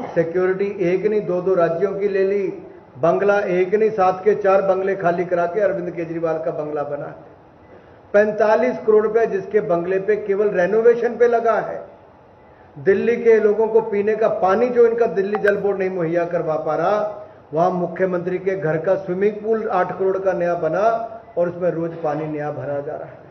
Security एक नहीं दो दो राज्यों की ले ली, बंगला एक नहीं 7 के 4 बंगले खाली करा के अरविंद केजरीवाल का बंगला बना है। 45 करोड़ रुपए जिसके बंगले पे केवल रेनोवेशन पे लगा है। दिल्ली के लोगों को पीने का पानी जो इनका दिल्ली जल बोर्ड नहीं मुहैया करवा पा रहा, वहां मुख्यमंत्री के घर का स्विमिंग पूल 8 करोड़ का नया बना और उसमें रोज पानी नया भरा जा रहा है।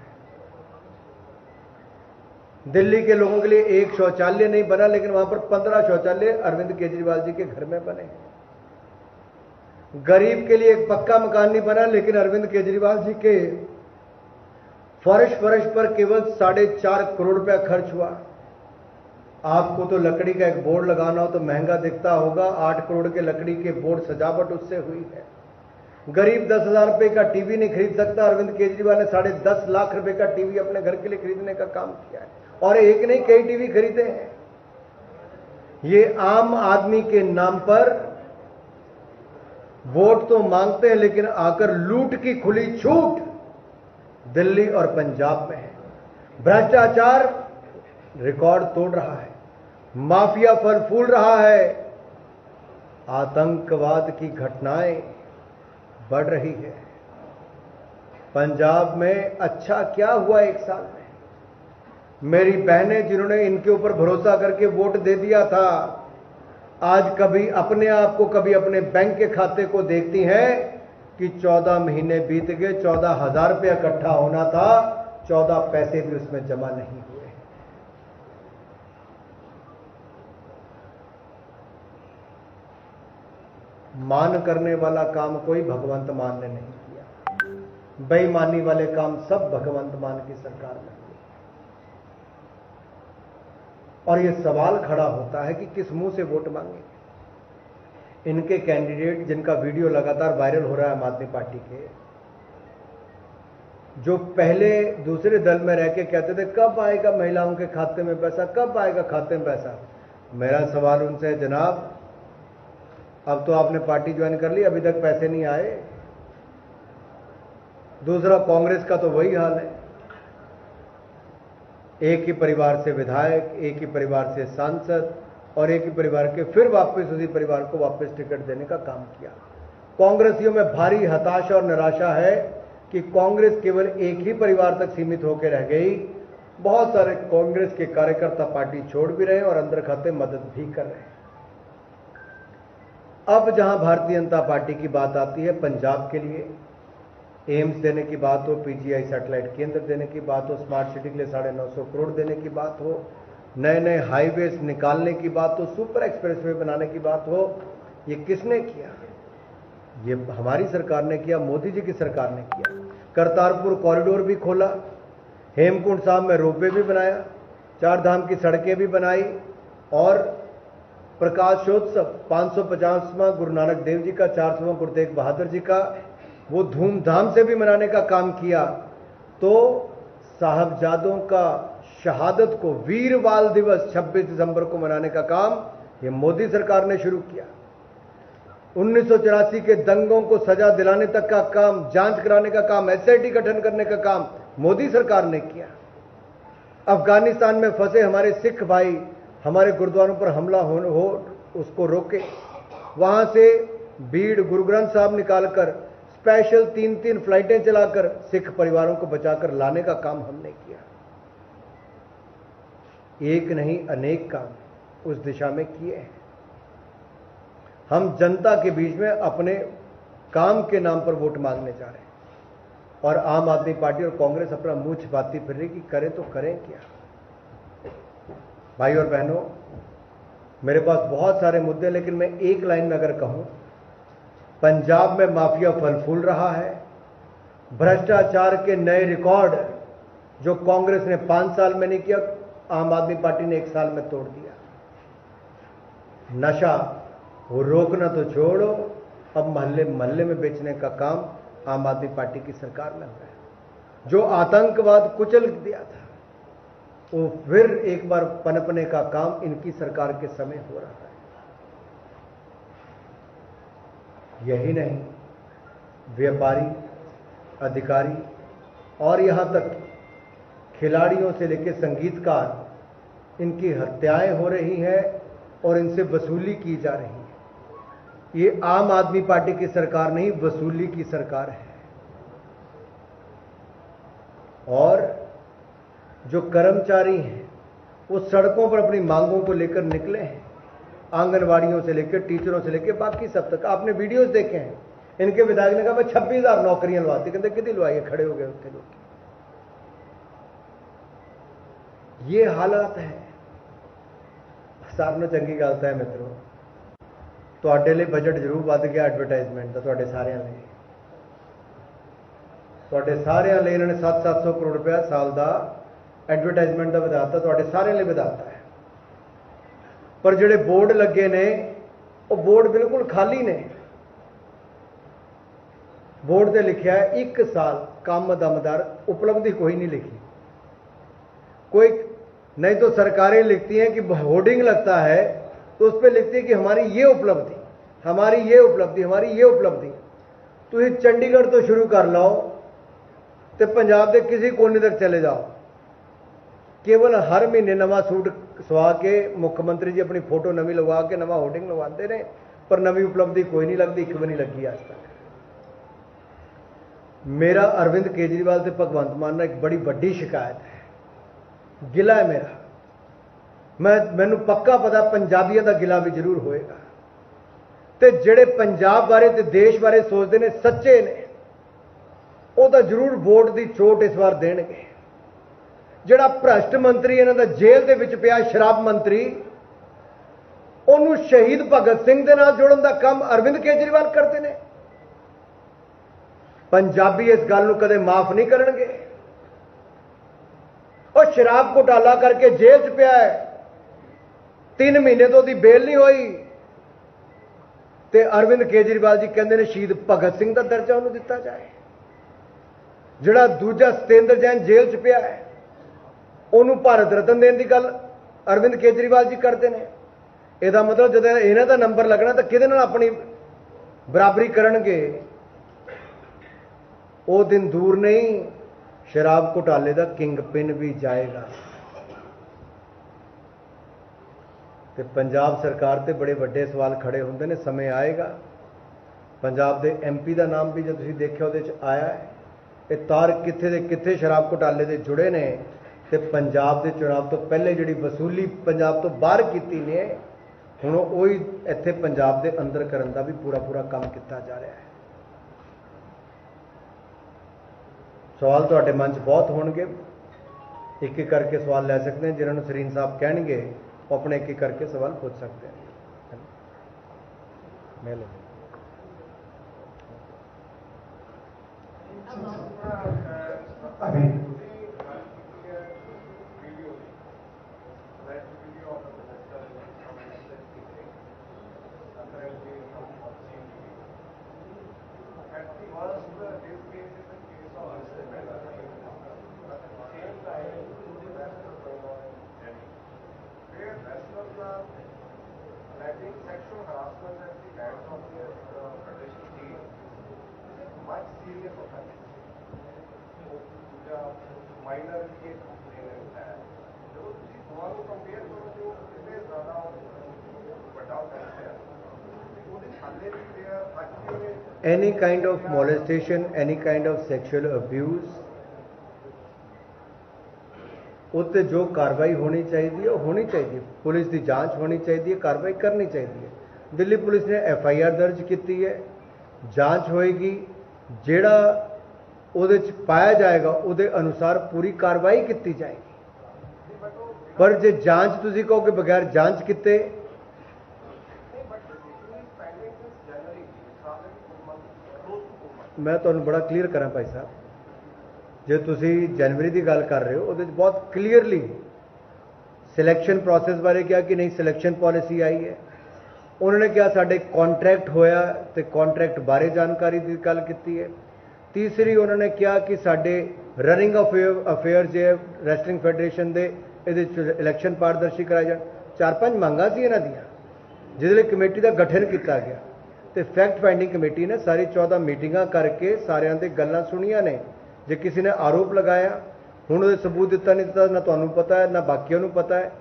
दिल्ली के लोगों के लिए एक शौचालय नहीं बना, लेकिन वहां पर 15 शौचालय अरविंद केजरीवाल जी के घर में बने। गरीब के लिए एक पक्का मकान नहीं बना, लेकिन अरविंद केजरीवाल जी के फर्श पर केवल 4.5 करोड़ रुपया खर्च हुआ। आपको तो लकड़ी का एक बोर्ड लगाना हो तो महंगा दिखता होगा, 8 करोड़ के लकड़ी के बोर्ड सजावट उससे हुई है। गरीब 10,000 रुपए का टीवी नहीं खरीद सकता, अरविंद केजरीवाल ने 10.5 लाख रुपए का टीवी अपने घर के लिए खरीदने का काम किया है, और एक नहीं कई टीवी खरीदे हैं। ये आम आदमी के नाम पर वोट तो मांगते हैं, लेकिन आकर लूट की खुली छूट दिल्ली और पंजाब में है। भ्रष्टाचार रिकॉर्ड तोड़ रहा है, माफिया फल फूल रहा है, आतंकवाद की घटनाएं बढ़ रही है। पंजाब में अच्छा क्या हुआ 1 साल में? मेरी बहनें जिन्होंने इनके ऊपर भरोसा करके वोट दे दिया था, आज कभी अपने आप को कभी अपने बैंक के खाते को देखती हैं कि 14 महीने बीत गए, 14,000 रुपये इकट्ठा होना था, 14 पैसे भी उसमें जमा नहीं हुए। मान करने वाला काम कोई भगवंत मान ने नहीं किया, बेईमानी वाले काम सब भगवंत मान की सरकार में हुए। और यह सवाल खड़ा होता है कि किस मुंह से वोट मांगेंगे। इनके कैंडिडेट जिनका वीडियो लगातार वायरल हो रहा है आम आदमी पार्टी के, जो पहले दूसरे दल में रह के कहते थे कब आएगा महिलाओं के खाते में पैसा, कब आएगा खाते में पैसा। मेरा सवाल उनसे है, जनाब अब तो आपने पार्टी ज्वाइन कर ली, अभी तक पैसे नहीं आए। दूसरा, कांग्रेस का तो वही हाल है, एक ही परिवार से विधायक, एक ही परिवार से सांसद और एक ही परिवार के फिर वापस उसी परिवार को वापस टिकट देने का काम किया। कांग्रेसियों में भारी हताशा और निराशा है कि कांग्रेस केवल एक ही परिवार तक सीमित होकर रह गई। बहुत सारे कांग्रेस के कार्यकर्ता पार्टी छोड़ भी रहे हैं और अंदर खाते मदद भी कर रहे हैं। अब जहां भारतीय जनता पार्टी की बात आती है, पंजाब के लिए एम्स देने की बात हो, पीजीआई सैटेलाइट केंद्र देने की बात हो, स्मार्ट सिटी के लिए 950 करोड़ देने की बात हो, नए नए हाईवेज निकालने की बात हो, सुपर एक्सप्रेसवे बनाने की बात हो, ये किसने किया? ये हमारी सरकार ने किया, मोदी जी की सरकार ने किया। करतारपुर कॉरिडोर भी खोला, हेमकुंड साहब में रोपवे भी बनाया, 4 धाम की सड़कें भी बनाई, और प्रकाशोत्सव 550वां गुरु नानक देव जी का, 400वां गुरु तेग बहादुर जी का, वो धूमधाम से भी मनाने का काम किया। तो साहबजादों का शहादत को वीरवाल दिवस 26 दिसंबर को मनाने का काम ये मोदी सरकार ने शुरू किया। 1984 के दंगों को सजा दिलाने तक का काम, जांच कराने का काम, एसआईटी गठन करने का काम मोदी सरकार ने किया। अफगानिस्तान में फंसे हमारे सिख भाई हमारे गुरुद्वारों पर हमला हो उसको रोके, वहां से भीड़ गुरु ग्रंथ साहब निकालकर स्पेशल 3-3 फ्लाइटें चलाकर सिख परिवारों को बचाकर लाने का काम हमने किया। एक नहीं अनेक काम उस दिशा में किए हैं। हम जनता के बीच में अपने काम के नाम पर वोट मांगने जा रहे हैं, और आम आदमी पार्टी और कांग्रेस अपना मुंह छिपाती फिर रही कि करें तो करें क्या। भाई और बहनों, मेरे पास बहुत सारे मुद्दे, लेकिन मैं एक लाइन में अगर कहूं, पंजाब में माफिया फल फूल रहा है, भ्रष्टाचार के नए रिकॉर्ड जो कांग्रेस ने 5 साल में नहीं किया, आम आदमी पार्टी ने 1 साल में तोड़ दिया। नशा वो रोकना तो छोड़ो, अब मोहल्ले मोहल्ले में बेचने का काम आम आदमी पार्टी की सरकार में हो रहा है। जो आतंकवाद कुचल दिया था वो फिर एक बार पनपने का काम इनकी सरकार के समय हो रहा है। यही नहीं, व्यापारी, अधिकारी और यहां तक खिलाड़ियों से लेकर संगीतकार, इनकी हत्याएं हो रही हैं, और इनसे वसूली की जा रही है। ये आम आदमी पार्टी की सरकार नहीं, वसूली की सरकार है। और जो कर्मचारी हैं वो सड़कों पर अपनी मांगों को लेकर निकले हैं, आंगनवाड़ियों से लेकर टीचरों से लेकर बाकी सब तक। आपने वीडियोस देखे हैं, इनके विधायक ने कहा मैं 26,000 नौकरियां लवाती, कहते कितनी लवाई, खड़े हो गए उतने लोग। ये हालात है। साथ में चंगी गलता है मित्रों, ਤੁਹਾਡੇ ਲਈ ਬਜਟ ਜ਼ਰੂਰ ਵੱਧ ਗਿਆ ਐਡਵਰਟਾਈਜ਼ਮੈਂਟ ਦਾ, ਤੁਹਾਡੇ ਸਾਰਿਆਂ ਲਈ। ਤੁਹਾਡੇ ਸਾਰਿਆਂ ਲਈ ਇਹਨਾਂ ਨੇ 700 ਕਰੋੜ ਰੁਪਇਆ ਸਾਲ ਦਾ ਐਡਵਰਟਾਈਜ਼ਮੈਂਟ ਦਾ ਵਧਾਤਾ, ਤੁਹਾਡੇ ਸਾਰਿਆਂ ਲਈ ਵਧਾਤਾ ਹੈ। ਪਰ ਜਿਹੜੇ ਬੋਰਡ ਲੱਗੇ ਨੇ ਉਹ ਬੋਰਡ ਬਿਲਕੁਲ ਖਾਲੀ ਨੇ। बोर्ड से लिखा है 1 साल कम दमदार, उपलब्धि कोई नहीं लिखी। कोई नहीं तो सरकारें लिखती हैं कि होर्डिंग लगता है तो उस पर लिखती है कि हमारी ये उपलब्धि, हमारी ये उपलब्धि, हमारी ये उपलब्धि। तो ये चंडीगढ़ तो शुरू कर लो तो पंजाब के किसी कोने तक चले जाओ, केवल हर महीने नवा सूट सवा के मुख्यमंत्री जी अपनी फोटो नवी लगवा के नवा होर्डिंग लगवाते रहे, पर नवी उपलब्धि कोई नहीं लगती, एक भी नहीं लगी आज तक। मेरा अरविंद केजरीवाल से भगवंत मान एक बड़ी वड्डी शिकायत है, गिला है मेरा। मैनू पक्का पता पंजाबियों का गिला भी जरूर होएगा। ते जेड़े पंजाब बारे ते देश बारे सोचते ने सच्चे ने, वो तो जरूर वोट की चोट इस बार देणगे। जिहड़ा भ्रष्ट मंत्री इन्हां दा जेल दे विच पिया शराब मंत्री, उन्होंने शहीद भगत सिंह दे नाल जोड़न दा काम अरविंद केजरीवाल करते हैं। पंजाबी इस गल नूं कदे माफ नहीं करनगे। और शराब घोटाला करके जेल च पिया है, 3 महीने तो उसकी बेल नहीं हुई, ते अरविंद केजरीवाल जी कहते हैं शहीद भगत सिंह का दर्जा उन्होंने दिता जाए। जिहड़ा दूजा सतेंद्र जैन जेल च पिया है, उन्होंने भारत रत्न देने की गल अरविंद केजरीवाल जी करते हैं। इसका मतलब जब इन्हां दा नंबर लगना तो किहदे नाल अपनी बराबरी करनगे। वो दिन दूर नहीं, शराब घोटाले का किंग पिन भी जाएगा। तो पंजाब सरकार ते बड़े वड्डे सवाल खड़े होंदे ने। समय आएगा, पंजाब के MP का नाम भी जो तुसीं देखिया उहदे च आया है। ये तार कित्थे दे कित्थे शराब घोटाले दे जुड़े ने। ते पंजाब के चुनाव तो पहले जिहड़ी वसूली पंजाब तो बाहर कीती ने, हुण ओही इत्थे पंजाब के अंदर करन दा भी पूरा पूरा काम किया जा रहा है। सवाल तुहाडे मन च बहुत होणगे, एक एक करके सवाल लै सकते हैं। जिन्होंने सरीन साहब कहेंगे वो अपने एक एक करके सवाल पूछ सकते हैं। मैं ले Any kind of molestation, any kind of sexual abuse, उत्ते जो कार्रवाई होनी चाहिए वो होनी चाहिए। पुलिस की जांच होनी चाहिए, कार्रवाई करनी चाहिए। दिल्ली पुलिस ने FIR दर्ज की है, जांच होएगी, जेड़ा उहदे च पाया जाएगा उहदे अनुसार पूरी कार्रवाई की जाएगी। पर जे जांच तुसीं कहो कि बगैर जांच किते, मैं तुहानूं बड़ा क्लीयर करा भाई साहब, जो तुसी जनवरी की गल कर रहे हो उहदे बहुत क्लीयरली सिलैक्शन प्रोसैस बारे क्या कि नहीं सिलैक्शन पॉलिसी आई है। उन्होंने कहा साडे कॉन्ट्रैक्ट होया तो कॉन्ट्रैक्ट बारे जानकारी की गल की है। तीसरी उन्होंने कहा कि साडे रनिंग अफेयर जो रैसलिंग फैडरेशन के ये इलैक्शन पारदर्शी कराए जाए। 4-5 मंगां सी इन्हां दियां, जिहदे लई कमेटी का गठन किया गया। तो फैक्ट फाइंडिंग कमेटी ने सारी 14 मीटिंगां करके सारियां दे गल्लां सुनिया ने। जे किसी ने आरोप लगाया, हुण उहदे सबूत दिता नहीं दिता, ना तुहानूं पता है ना बाकियों नूं पता है।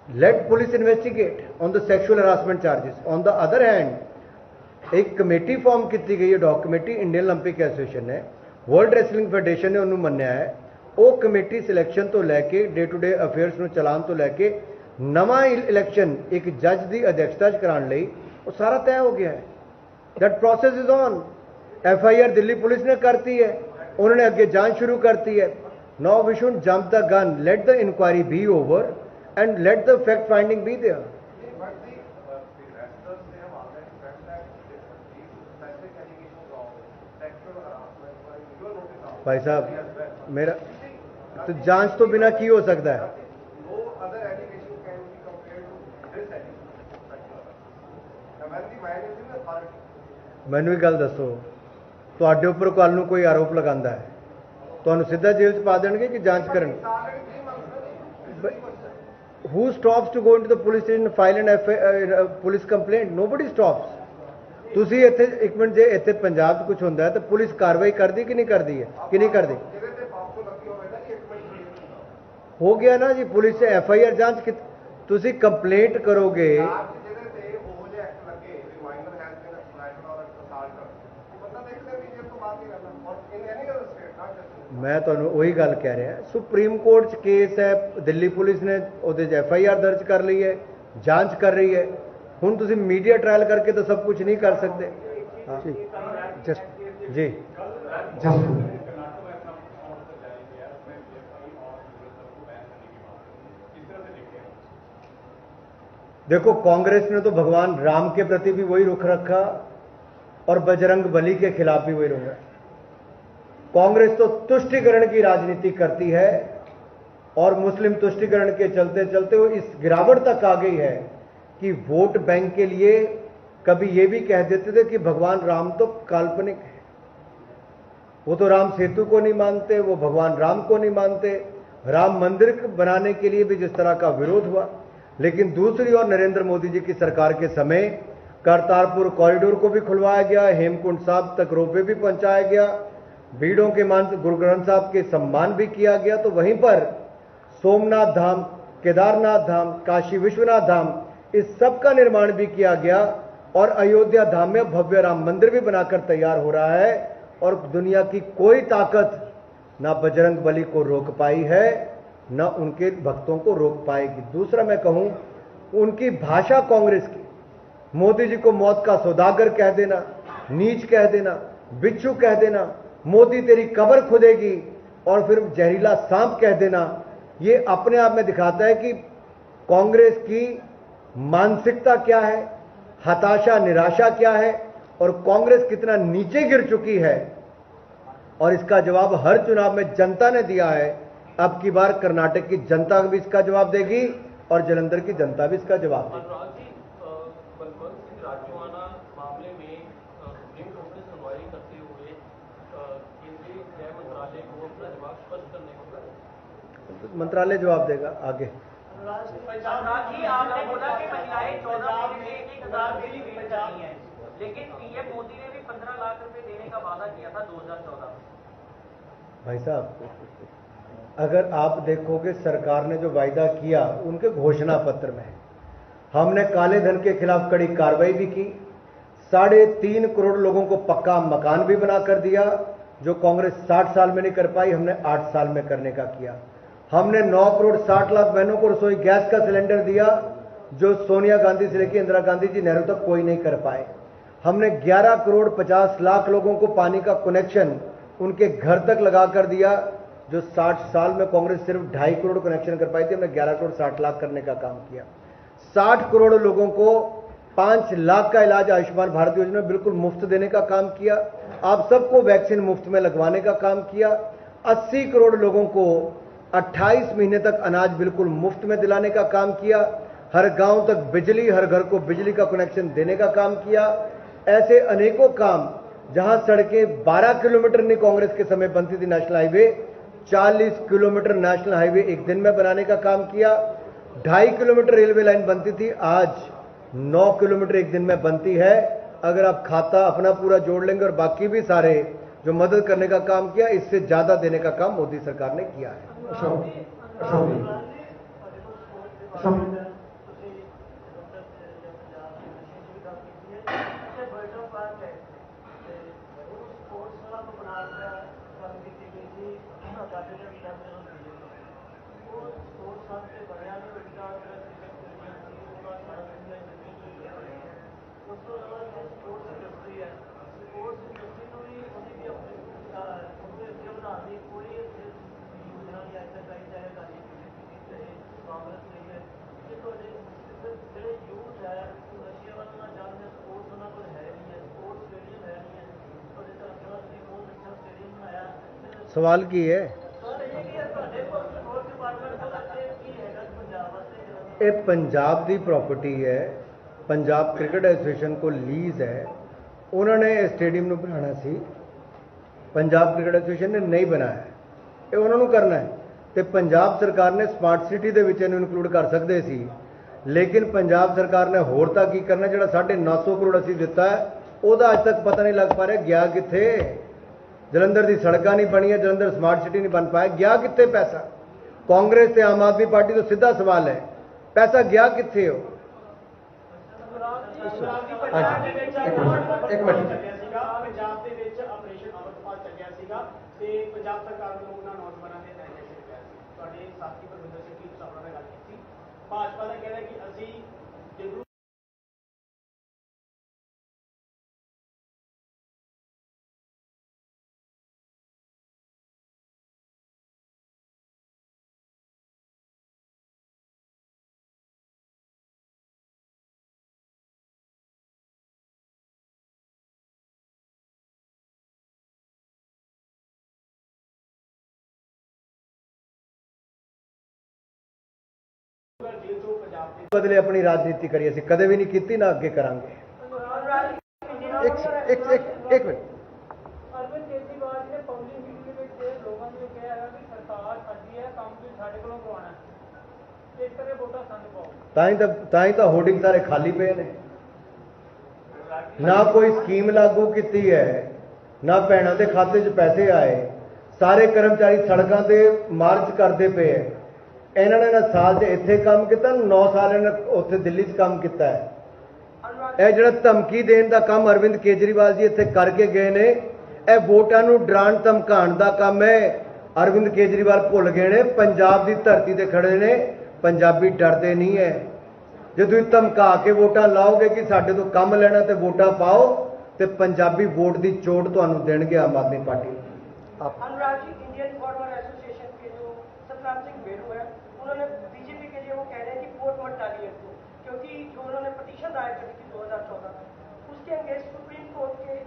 Let police investigate on the sexual harassment charges. On the other hand, एक कमेटी फॉर्म की गई है, dog committee, Indian Olympic association ने, वर्ल्ड रेसलिंग फेडरेशन ने उन्होंने मन्या है, वो कमेटी सिलेक्शन तो लैके डे टू डे अफेयर्स में चलान तो लैके नवा इलेक्शन एक जज की अध्यक्षता कराने लई वो सारा तय हो गया है। That process is on. FIR Delhi police ने करती है, उन्होंने अगे जांच शुरू करती है। Now we should jump the gun, let the inquiry be over and let the fact finding be there. भाई साहब मेरा तो जांच तो बिना की हो सकता है। मैनू भी गल दसो, तुहाडे उपर कल नूं कोई आरोप लगांदा है, तुहानूं सीधा जेल च पा देणगे कि जांच करन? Who stops to go into the police station, file an police complaint? Nobody stops. ਤੁਸੀਂ ਇੱਥੇ ਇੱਕ ਮਿੰਟ, ਜੇ ਇੱਥੇ ਪੰਜਾਬ 'ਚ ਕੁਝ ਹੁੰਦਾ ਹੈ ਤਾਂ ਪੁਲਿਸ ਕਾਰਵਾਈ ਕਰਦੀ ਕਿ ਨਹੀਂ ਕਰਦੀ ਹੈ, ਕਿ ਨਹੀਂ ਕਰਦੀ? ਹੋ ਗਿਆ ਨਾ ਜੀ, ਪੁਲਿਸ FIR ਜਾਂਚ, ਤੁਸੀਂ ਕੰਪਲੇਂਟ ਕਰੋਗੇ। मैं ਤੁਹਾਨੂੰ ਉਹੀ ਗੱਲ ਕਹਿ ਰਿਹਾ, ਸੁਪਰੀਮ ਕੋਰਟ 'ਚ ਕੇਸ ਹੈ, ਦਿੱਲੀ ਪੁਲਿਸ ਨੇ ਉਹਦੇ 'ਚ FIR ਦਰਜ ਕਰ ਲਈ ਹੈ, ਜਾਂਚ ਕਰ ਰਹੀ ਹੈ। ਹੁਣ ਤੁਸੀਂ मीडिया ट्रायल करके तो सब कुछ नहीं कर सकते। हाँ जी देखो, कांग्रेस ने तो भगवान राम के प्रति भी वही रुख रखा और बजरंग बली के खिलाफ भी वही रुख रखा। कांग्रेस तो तुष्टिकरण की राजनीति करती है और मुस्लिम तुष्टिकरण के चलते चलते वो इस गिरावट तक आ गई है कि वोट बैंक के लिए कभी ये भी कह देते थे कि भगवान राम तो काल्पनिक है, वो तो राम सेतु को नहीं मानते, वो भगवान राम को नहीं मानते। राम मंदिर बनाने के लिए भी जिस तरह का विरोध हुआ, लेकिन दूसरी ओर नरेंद्र मोदी जी की सरकार के समय करतारपुर कॉरिडोर को भी खुलवाया गया, हेमकुंड साहब तक रोपवे भी पहुंचाया गया, भीड़ों के मान गुरु ग्रंथ साहब के सम्मान भी किया गया। तो वहीं पर सोमनाथ धाम, केदारनाथ धाम, काशी विश्वनाथ धाम, इस सब का निर्माण भी किया गया और अयोध्या धाम में भव्य राम मंदिर भी बनाकर तैयार हो रहा है। और दुनिया की कोई ताकत ना बजरंग बली को रोक पाई है, ना उनके भक्तों को रोक पाएगी। दूसरा मैं कहूं, उनकी भाषा कांग्रेस की, मोदी जी को मौत का सौदागर कह देना, नीच कह देना, बिच्छू कह देना, मोदी तेरी कब्र खुदेगी और फिर जहरीला सांप कह देना, ये अपने आप में दिखाता है कि कांग्रेस की मानसिकता क्या है, हताशा निराशा क्या है और कांग्रेस कितना नीचे गिर चुकी है। और इसका जवाब हर चुनाव में जनता ने दिया है। अब की बार कर्नाटक की जनता भी इसका जवाब देगी और जालंधर की जनता भी इसका जवाब देगी। मंत्रालय जवाब देगा आगे। आपने बोला कि महिलाएं 14 में 1,000 देती हैं, लेकिन पीएम मोदी ने भी 15 लाख रुपए देने का वादा किया था 2014 में। भाई साहब, अगर आप देखोगे सरकार ने जो वायदा किया उनके घोषणा पत्र में, हमने काले धन के खिलाफ कड़ी कार्रवाई भी की, 3.5 करोड़ लोगों को पक्का मकान भी बना कर दिया, जो कांग्रेस 60 साल में नहीं कर पाई, हमने 8 साल में करने का किया। हमने 9 करोड़ 60 लाख बहनों को रसोई गैस का सिलेंडर दिया, जो सोनिया गांधी से लेकर इंदिरा गांधी जी, नेहरू तक कोई नहीं कर पाए। हमने 11 करोड़ 50 लाख लोगों को पानी का कनेक्शन उनके घर तक लगा कर दिया, जो 60 साल में कांग्रेस सिर्फ 2.5 करोड़ कनेक्शन कर पाई थी, हमने 11 करोड़ 60 लाख करने का काम किया। 60 करोड़ लोगों को 5 लाख का इलाज आयुष्मान भारत योजना में बिल्कुल मुफ्त देने का काम किया। आप सबको वैक्सीन मुफ्त में लगवाने का काम किया। 80 करोड़ लोगों को 28 महीने तक अनाज बिल्कुल मुफ्त में दिलाने का काम किया। हर गांव तक बिजली, हर घर को बिजली का कनेक्शन देने का काम किया। ऐसे अनेकों काम, जहां सड़कें 12 किलोमीटर नहीं कांग्रेस के समय बनती थी national highway, 40 kilometre national highway एक दिन में बनाने का काम किया। 2.5 किलोमीटर रेलवे लाइन बनती थी, आज 9 किलोमीटर एक दिन में बनती है। अगर आप खाता अपना पूरा जोड़ लेंगे और बाकी भी सारे जो मदद करने का काम किया, इससे ज्यादा देने का काम मोदी सरकार ने किया है। है स्पोर्ट्स क्लब बना गल की गई थी आजादी के विचार वो स्पोर्ट्स क्लब से बनया नहीं बेटा उस तो अलावा जो स्पोर्ट्स इंडस्ट्री है स्पोर्ट्स इंडस्ट्री को भी उन्हें भी अपने बनाने की कोई योजना या एक्सरसाइज है कांग्रेस नहीं है कि तो ਜਿਹੜੇ ਯੂਥ ਹੈ ਨਸ਼ੇ ਵੱਲ ਨਾ ਜਾਂਦੇ ਸਪੋਰਟਸ ਉਹਨਾਂ ਕੋਲ ਹੈ ਨਹੀਂ ਹੈ ਸਪੋਰट्स स्टेडियम है नहीं है ਤੁਹਾਡੇ ਤਰ੍ਹਾਂ ਤੁਸੀਂ ਬਹੁਤ ਅੱਛਾ स्टेडियम बनाया सवाल की है ਸਰ ਇਹ ਕੀ ਹੈ ਤੁਹਾਡੇ ਕੋਲ ਸਪੋਰਟਸ ਡਿਪਾਰਟਮੈਂਟ ਕੋਲ ਇੱਥੇ ਕੀ ਹੈਗਾ ਪੰਜਾਬ ਵਾਸਤੇ ये पंजाब की प्रॉपर्टी है पंजाब क्रिकेट एसोसीएशन को लीज है उन्होंने स्टेडियम ਨੂੰ ਬਣਾਉਣਾ ਸੀ पंजाब क्रिकेट एसोसीएशन ने नहीं बनाया ਇਹ ਉਹਨਾਂ ਨੂੰ ਕਰਨਾ ਹੈ ਤੇ ਪੰਜਾਬ ਸਰਕਾਰ ਨੇ ਸਮਾਰਟ ਸਿਟੀ ਦੇ ਵਿੱਚ ਇਹਨੂੰ ਇਨਕਲੂਡ ਕਰ ਸਕਦੇ ਸੀ ਲੇਕਿਨ ਪੰਜਾਬ ਸਰਕਾਰ ਨੇ ਹੋਰ ਤਾਂ ਕੀ ਕਰਨਾ ਜਿਹੜਾ 950 ਕਰੋੜ ਅਸੀਂ ਦਿੱਤਾ ਹੈ ਉਹਦਾ ਅੱਜ ਤੱਕ ਪਤਾ ਨਹੀਂ ਲੱਗ ਪਾ ਰਿਹਾ ਗਿਆ ਕਿੱਥੇ ਜਲੰਧਰ ਦੀ ਸੜਕਾਂ ਨਹੀਂ ਬਣੀਆਂ ਜਲੰਧਰ ਸਮਾਰਟ ਸਿਟੀ ਨਹੀਂ ਬਣ ਪਾਇਆ ਗਿਆ ਕਿੱਥੇ ਪੈਸਾ ਕਾਂਗਰਸ ਤੇ ਆਮ ਆਦਮੀ ਪਾਰਟੀ ਤੋਂ ਸਿੱਧਾ ਸਵਾਲ ਹੈ ਪੈਸਾ ਗਿਆ ਕਿੱਥੇ ਹੋ ਇੱਕ ਮਿੰਟ ਪੰਜਾਬ ਦੇ ਵਿੱਚ ਆਪਰੇਸ਼ਨ ਅਮਰਪਾਲ ਚੱਲਿਆ ਸੀਗਾ ਤੇ ਪੰਜਾਬ ਸਰਕਾਰ ਵੱਲੋਂ ਉਹਨਾਂ ਨੌਜਵਾਨਾਂ ਦੇ ਤੁਹਾਡੇ ਸਾਥੀ ਪਰਵਿੰਦਰ ਸਿੰਘ ਜੀ ਸਾਹਿਬ ਨਾਲ ਗੱਲ ਕੀਤੀ ਭਾਜਪਾ ਦਾ ਕਹਿਣਾ ਕਿ ਅਸੀਂ ਜਦੋਂ बदले अपनी राजनीति करिए ਅਸੀਂ ਕਦੇ ਵੀ ਨਹੀਂ ਕੀਤੀ ਨਾ ਅੱਗੇ ਕਰਾਂਗੇ ਇੱਕ ਮਿੰਟ ਅਰਵਿੰਦ ਕੇਜਰੀਵਾਲ ਜੀ ਨੇ ਪਬਲਿਕ ਮੀਟਿੰਗ ਦੇ ਵਿੱਚ ਲੋਕਾਂ ਨੂੰ ਕਿਹਾ ਹੈ ਕਿ ਸਰਕਾਰ ਸਾਡੀ ਹੈ ਕੰਮ ਤੁਸੀਂ ਸਾਡੇ ਕੋਲੋਂ ਕਰਵਾਉਣਾ ਹੈ ਇਸ ਤਰ੍ਹਾਂ ਵੋਟਾਂ ਸਾਨੂੰ ਪਾਓ ਤਾਂ ਹੀ ਤਾਂ ਹੋਰਡਿੰਗ ਸਾਰੇ ਖਾਲੀ ਪਏ ਨੇ ਨਾ ਕੋਈ ਸਕੀਮ ਲਾਗੂ ਕੀਤੀ ਹੈ ਨਾ ਭੈਣਾਂ ਦੇ ਖਾਤੇ 'ਚ ਪੈਸੇ ਆਏ ਸਾਰੇ ਕਰਮਚਾਰੀ ਸੜਕਾਂ ਤੇ ਮਾਰਚ ਕਰਦੇ ਪਏ ਹੈ ਇਹਨਾਂ ਨੇ ਨਾ ਸਾਲ 'ਚ ਇੱਥੇ ਕੰਮ ਕੀਤਾ 9 ਸਾਲ ਇਹਨਾਂ ਨੇ ਉੱਥੇ ਦਿੱਲੀ 'ਚ ਕੰਮ ਕੀਤਾ ਹੈ ਇਹ ਜਿਹੜਾ ਧਮਕੀ ਦੇਣ ਦਾ ਕੰਮ ਅਰਵਿੰਦ ਕੇਜਰੀਵਾਲ ਜੀ ਇੱਥੇ ਕਰਕੇ ਗਏ ਨੇ ਇਹ ਵੋਟਾਂ ਨੂੰ ਡਰਾਉਣ ਧਮਕਾਉਣ ਦਾ ਕੰਮ ਹੈ ਅਰਵਿੰਦ ਕੇਜਰੀਵਾਲ ਭੁੱਲ ਗਏ ਨੇ ਪੰਜਾਬ ਦੀ ਧਰਤੀ ਤੇ ਖੜੇ ਨੇ ਪੰਜਾਬੀ ਡਰਦੇ ਨਹੀਂ ਹੈ ਜੇ ਤੁਸੀਂ ਧਮਕਾ ਕੇ ਵੋਟਾਂ ਲਾਓਗੇ ਕਿ ਸਾਡੇ ਤੋਂ ਕੰਮ ਲੈਣਾ ਤੇ ਵੋਟਾਂ ਪਾਓ ਤੇ ਪੰਜਾਬੀ ਵੋਟ ਦੀ ਚੋਟ ਤੁਹਾਨੂੰ ਦੇਣਗੇ Aam Aadmi party Anurag ji Indian farmer association के जो सतराम सिंह बेरू है उन्होंने बीजेपी के लिए वो कह रहे हैं कि वोट मत डालिए इसको क्योंकि जो उन्होंने पटिशन दायर करी थी 2014 उसके अगेंस्ट सुप्रीम कोर्ट ने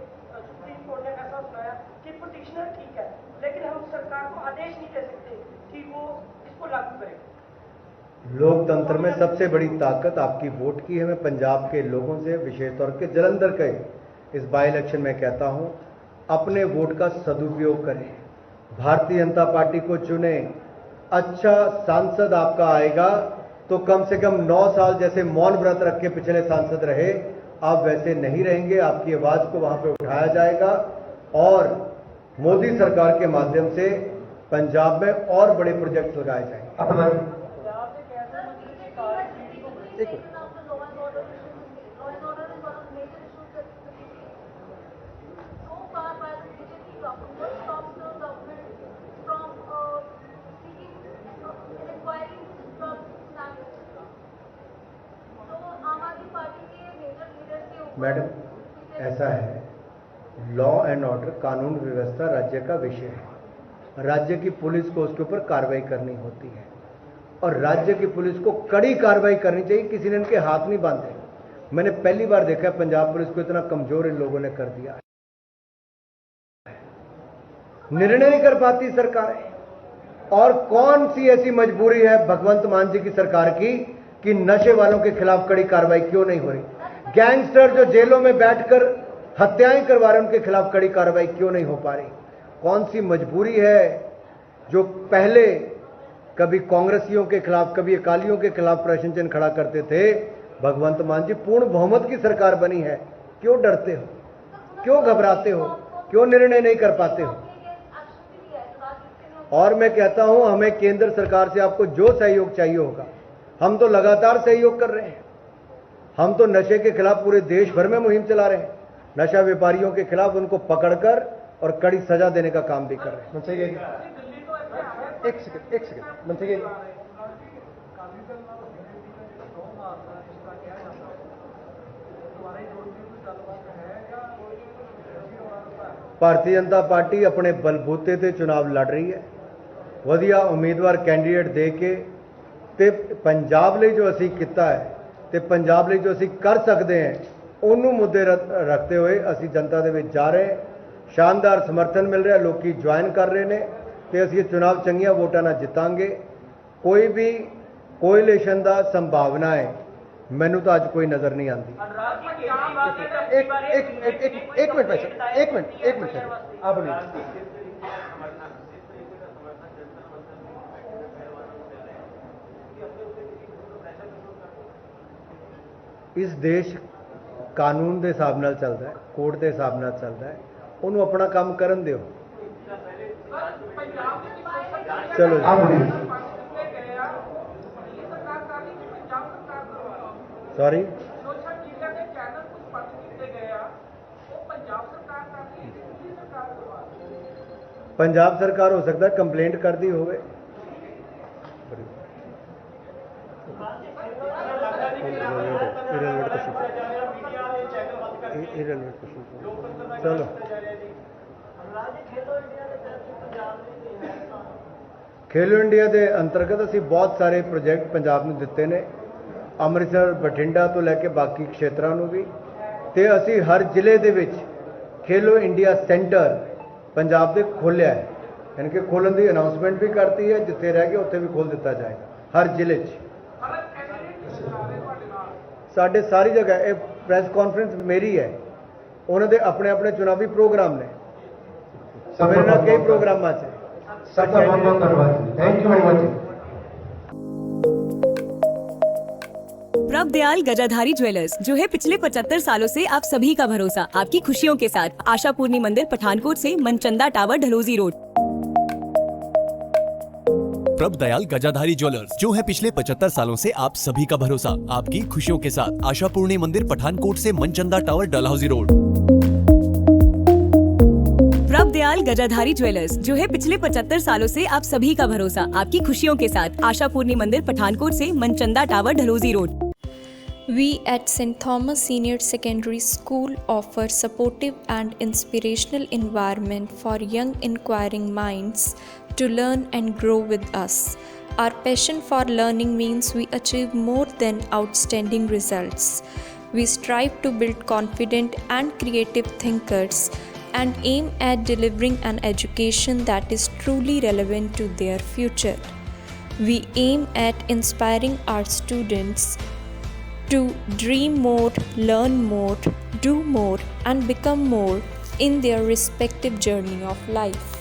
फैसला सुनाया कि पटिशनर ठीक है लेकिन हम सरकार को आदेश नहीं दे सकते कि वो इसको लागू करे लोकतंत्र में सबसे बड़ी ताकत आपकी वोट की है मैं पंजाब के लोगों से विशेष तौर के जलंधर के इस बाई इलेक्शन में कहता हूं अपने वोट का सदुपयोग करें भारतीय जनता पार्टी को चुने अच्छा सांसद आपका आएगा तो कम से कम 9 साल जैसे मौन व्रत रख के पिछले सांसद रहे आप वैसे नहीं रहेंगे आपकी आवाज को वहां पे उठाया जाएगा और मोदी सरकार के माध्यम से पंजाब में और बड़े प्रोजेक्ट लगाए जाएंगे मैडम ऐसा है लॉ एंड ऑर्डर कानून व्यवस्था राज्य का विषय है राज्य की पुलिस को उसके ऊपर कार्रवाई करनी होती है और राज्य की पुलिस को कड़ी कार्रवाई करनी चाहिए किसी ने इनके हाथ नहीं बांधे मैंने पहली बार देखा है पंजाब पुलिस को इतना कमजोर इन लोगों ने कर दिया निर्णय नहीं कर पाती सरकार और कौन सी ऐसी मजबूरी है भगवंत मान जी की सरकार की कि नशे वालों के खिलाफ कड़ी कार्रवाई क्यों नहीं हो रही गैंगस्टर जो जेलों में बैठकर हत्याएं करवा रहे उनके खिलाफ कड़ी कार्रवाई क्यों नहीं हो पा रही कौन सी मजबूरी है जो पहले कभी कांग्रेसियों के खिलाफ कभी अकालियों के खिलाफ प्रश्न चिन्ह खड़ा करते थे भगवंत मान जी पूर्ण बहुमत की सरकार बनी है क्यों डरते हो क्यों घबराते हो क्यों निर्णय नहीं कर पाते हो और मैं कहता हूं हमें केंद्र सरकार से आपको जो सहयोग चाहिए होगा हम तो लगातार सहयोग कर रहे हैं हम तो नशे के खिलाफ पूरे देश भर में मुहिम चला रहे हैं नशा व्यापारियों के खिलाफ उनको पकड़कर और कड़ी सजा देने का काम भी कर रहे हैं। मंत्री जी एक सेकंड मंत्री जी ਭਾਰਤੀ ਜਨਤਾ ਪਾਰਟੀ ਆਪਣੇ ਬਲਬੂਤੇ ਤੇ ਚੁਣਾਵ ਲੜ ਰਹੀ ਹੈ, ਵਧੀਆ ਉਮੀਦਵਾਰ ਕੈਂਡੀਡੇਟ ਦੇ ਕੇ ਤੇ ਪੰਜਾਬ ਲਈ ਜੋ ਅਸੀਂ ਕੀਤਾ ਹੈ ਤੇ ਪੰਜਾਬ ਲਈ ਜੋ ਅਸੀਂ ਕਰ ਸਕਦੇ ਹਾਂ ਉਹਨੂੰ ਮੁੱਦੇ ਰੱਖਦੇ ਹੋਏ ਅਸੀਂ ਜਨਤਾ ਦੇ ਵਿੱਚ ਜਾ ਰਹੇ ਹਾਂ। ਸ਼ਾਨਦਾਰ ਸਮਰਥਨ ਮਿਲ ਰਿਹਾ, ਲੋਕੀ ਜੁਆਇਨ ਕਰ ਰਹੇ ਨੇ ਤੇ ਅਸੀਂ ਇਹ ਚੁਣਾਵ ਚੰਗੀਆਂ ਵੋਟਾਂ ਨਾਲ ਜਿੱਤਾਂਗੇ। ਕੋਈ ਵੀ ਕੋਇਲੇਸ਼ਨ ਦਾ ਸੰਭਾਵਨਾ ਹੈ ਮੈਨੂੰ ਤਾਂ ਅੱਜ ਕੋਈ ਨਜ਼ਰ ਨਹੀਂ ਆਉਂਦੀ। एक मिनट भाई साहब, एक मिनट आप बोलिए। ਇਸ ਦੇਸ਼ ਕਾਨੂੰਨ ਦੇ ਹਿਸਾਬ ਨਾਲ ਚੱਲਦਾ ਹੈ, ਕੋਰਟ ਦੇ ਹਿਸਾਬ ਨਾਲ ਚੱਲਦਾ ਹੈ, ਉਹਨੂੰ ਆਪਣਾ ਕੰਮ ਕਰਨ ਦਿਓ। ਚਲੋ ਜੀ। आप बोलिए। ਸੌਰੀ, ਪੰਜਾਬ ਸਰਕਾਰ ਹੋ ਸਕਦਾ ਕੰਪਲੇਂਟ ਕਰਦੀ ਹੋਵੇ। ਚਲੋ ਖੇਲੋ ਇੰਡੀਆ ਦੇ ਅੰਤਰਗਤ ਅਸੀਂ ਬਹੁਤ ਸਾਰੇ ਪ੍ਰੋਜੈਕਟ ਪੰਜਾਬ ਨੂੰ ਦਿੱਤੇ ਨੇ, ਅੰਮ੍ਰਿਤਸਰ ਬਠਿੰਡਾ ਤੋਂ ਲੈ ਕੇ ਬਾਕੀ ਖੇਤਰਾਂ ਨੂੰ ਵੀ, ਤੇ ਅਸੀਂ ਹਰ ਜ਼ਿਲ੍ਹੇ ਦੇ ਵਿੱਚ ਖੇਲੋ ਇੰਡੀਆ ਸੈਂਟਰ ਪੰਜਾਬ ਦੇ ਖੋਲ੍ਹਿਆ ਹੈ, ਯਾਨੀ ਕਿ ਖੋਲ੍ਹਣ ਦੀ ਅਨਾਉਂਸਮੈਂਟ ਵੀ ਕਰਤੀ ਹੈ, ਜਿੱਥੇ ਰਹਿ ਗਏ ਉੱਥੇ ਵੀ ਖੋਲ੍ਹ ਦਿੱਤਾ ਜਾਏਗਾ ਹਰ ਜ਼ਿਲ੍ਹੇ 'ਚ। ਸਾਡੇ ਸਾਰੀ ਜਗ੍ਹਾ ਇਹ ਪ੍ਰੈਸ ਕਾਨਫਰੰਸ ਮੇਰੀ ਹੈ, ਉਹਨਾਂ ਦੇ ਆਪਣੇ ਆਪਣੇ ਚੁਣਾਵੀ ਪ੍ਰੋਗਰਾਮ ਨੇ, ਮੇਰੇ ਨਾਲ ਕਈ ਪ੍ਰੋਗਰਾਮਾਂ 'ਚ सबका बहुत बहुत धन्यवाद, थैंक यू वेरी मच। प्रभ दयाल गजाधारी ज्वेलर्स, जो है पिछले 75 सालों से आप सभी का भरोसा, आपकी खुशियों के साथ। आशापूर्णी मंदिर पठानकोट से मनचंदा टावर ढलोजी रोड। प्रभ दयाल गजाधारी ज्वेलर्स, जो है पिछले 75 सालों से आप सभी का भरोसा, आपकी खुशियों के साथ। आशापूर्णी मंदिर पठानकोट से मनचंदा टावर डलहौजी रोड। प्रभ दयाल गजाधारी ज्वेलर्स, जो है पिछले 75 सालों से आप सभी का भरोसा, आपकी खुशियों के साथ। आशापूर्णी मंदिर पठानकोट से Manchanda tower Dhaloji road. We at St. Thomas Senior Secondary School offer supportive and inspirational environment for young inquiring minds to learn and grow with us. Our passion for learning means we achieve more than outstanding results. We strive to build confident and creative thinkers and aim at delivering an education that is truly relevant to their future. We aim at inspiring our students to dream more, learn more, do more, and become more in their respective journey of life.